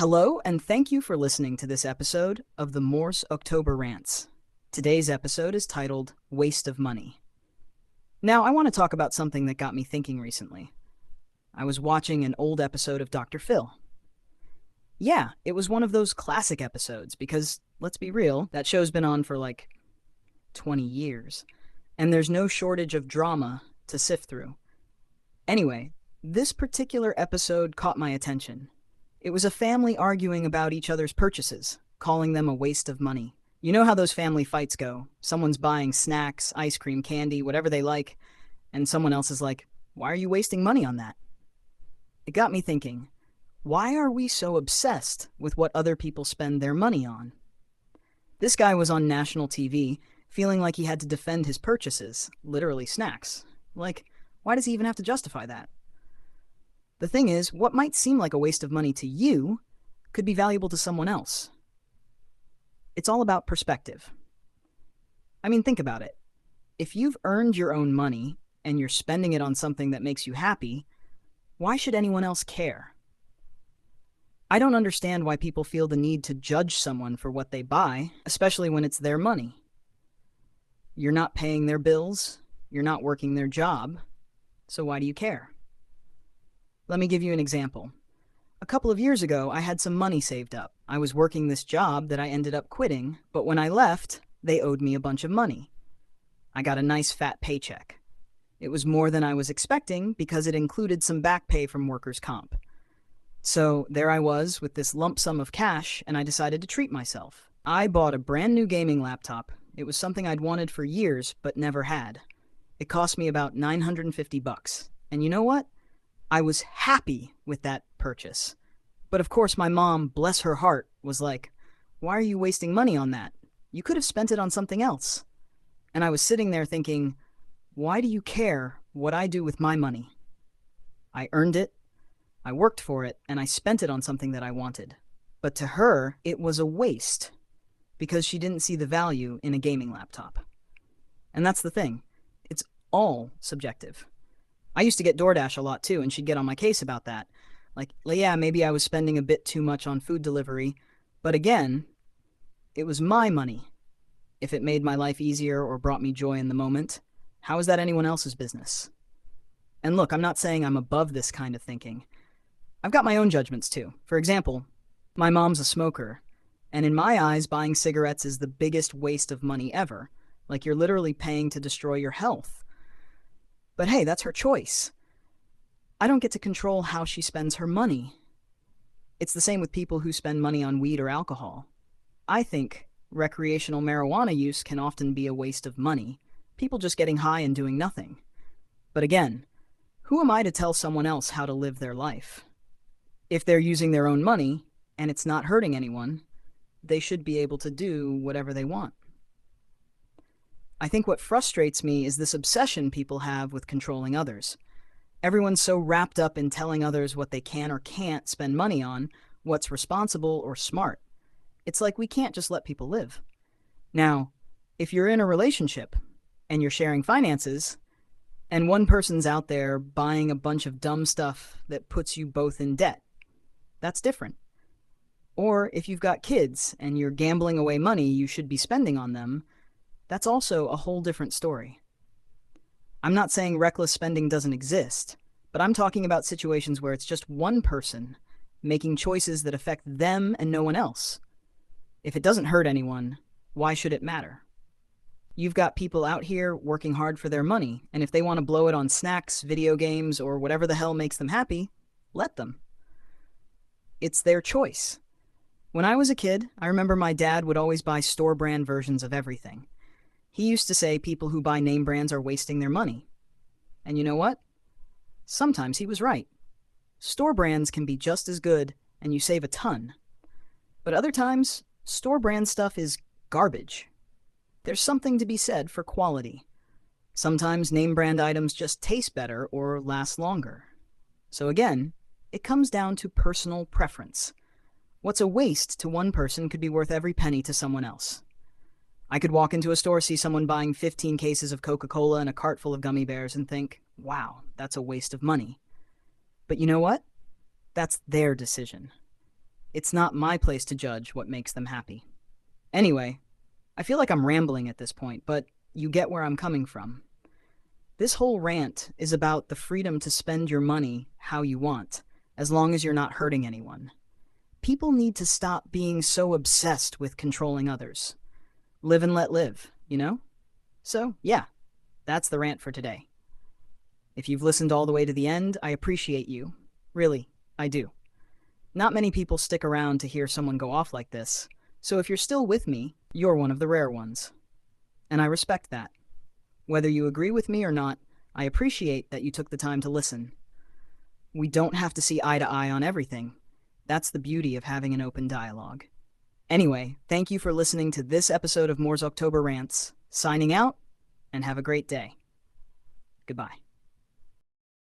Hello, and thank you for listening to this episode of the Morse October Rants. Today's episode is titled Waste of Money. Now, I want to talk about something that got me thinking recently. I was watching an old episode of Dr. Phil. Yeah, it was one of those classic episodes because, let's be real, that show's been on for like 20 years, and there's no shortage of drama to sift through. Anyway, this particular episode caught my attention. It was a family arguing about each other's purchases, calling them a waste of money. You know how those family fights go. Someone's buying snacks, ice cream, candy, whatever they like, and someone else is like, "Why are you wasting money on that?" It got me thinking, why are we so obsessed with what other people spend their money on? This guy was on national TV, feeling like he had to defend his purchases, literally snacks. Like, why does he even have to justify that? The thing is, what might seem like a waste of money to you could be valuable to someone else. It's all about perspective. I mean, think about it. If you've earned your own money and you're spending it on something that makes you happy, why should anyone else care? I don't understand why people feel the need to judge someone for what they buy, especially when it's their money. You're not paying their bills, you're not working their job, so why do you care? Let me give you an example. A couple of years ago, I had some money saved up. I was working this job that I ended up quitting, but when I left, they owed me a bunch of money. I got a nice fat paycheck. It was more than I was expecting because it included some back pay from workers' comp. So there I was with this lump sum of cash, and I decided to treat myself. I bought a brand new gaming laptop. It was something I'd wanted for years, but never had. It cost me about $950. And you know what? I was happy with that purchase. But of course, my mom, bless her heart, was like, "Why are you wasting money on that? You could have spent it on something else." And I was sitting there thinking, why do you care what I do with my money? I earned it, I worked for it, and I spent it on something that I wanted. But to her, it was a waste because she didn't see the value in a gaming laptop. And that's the thing. It's all subjective. I used to get DoorDash a lot too, and she'd get on my case about that. Like, yeah, maybe I was spending a bit too much on food delivery, but again, it was my money. If it made my life easier or brought me joy in the moment, how is that anyone else's business? And look, I'm not saying I'm above this kind of thinking. I've got my own judgments too. For example, my mom's a smoker, and in my eyes, buying cigarettes is the biggest waste of money ever. Like, you're literally paying to destroy your health. But hey, that's her choice. I don't get to control how she spends her money. It's the same with people who spend money on weed or alcohol. I think recreational marijuana use can often be a waste of money, people just getting high and doing nothing. But again, who am I to tell someone else how to live their life? If they're using their own money, and it's not hurting anyone, they should be able to do whatever they want. I think what frustrates me is this obsession people have with controlling others. Everyone's so wrapped up in telling others what they can or can't spend money on, what's responsible or smart. It's like we can't just let people live. Now, if you're in a relationship and you're sharing finances, and one person's out there buying a bunch of dumb stuff that puts you both in debt, that's different. Or if you've got kids and you're gambling away money you should be spending on them, that's also a whole different story. I'm not saying reckless spending doesn't exist, but I'm talking about situations where it's just one person making choices that affect them and no one else. If it doesn't hurt anyone, why should it matter? You've got people out here working hard for their money, and if they want to blow it on snacks, video games, or whatever the hell makes them happy, let them. It's their choice. When I was a kid, I remember my dad would always buy store brand versions of everything. He used to say people who buy name brands are wasting their money. And you know what? Sometimes he was right. Store brands can be just as good, and you save a ton. But other times, store brand stuff is garbage. There's something to be said for quality. Sometimes name brand items just taste better or last longer. So again, it comes down to personal preference. What's a waste to one person could be worth every penny to someone else. I could walk into a store, see someone buying 15 cases of Coca-Cola and a cart full of gummy bears and think, wow, that's a waste of money. But you know what? That's their decision. It's not my place to judge what makes them happy. Anyway, I feel like I'm rambling at this point, but you get where I'm coming from. This whole rant is about the freedom to spend your money how you want, as long as you're not hurting anyone. People need to stop being so obsessed with controlling others. Live and let live, you know? So, yeah, that's the rant for today. If you've listened all the way to the end, I appreciate you. Really, I do. Not many people stick around to hear someone go off like this, so if you're still with me, you're one of the rare ones. And I respect that. Whether you agree with me or not, I appreciate that you took the time to listen. We don't have to see eye to eye on everything. That's the beauty of having an open dialogue. Anyway, thank you for listening to this episode of Moore's October Rants. Signing out, and have a great day. Goodbye.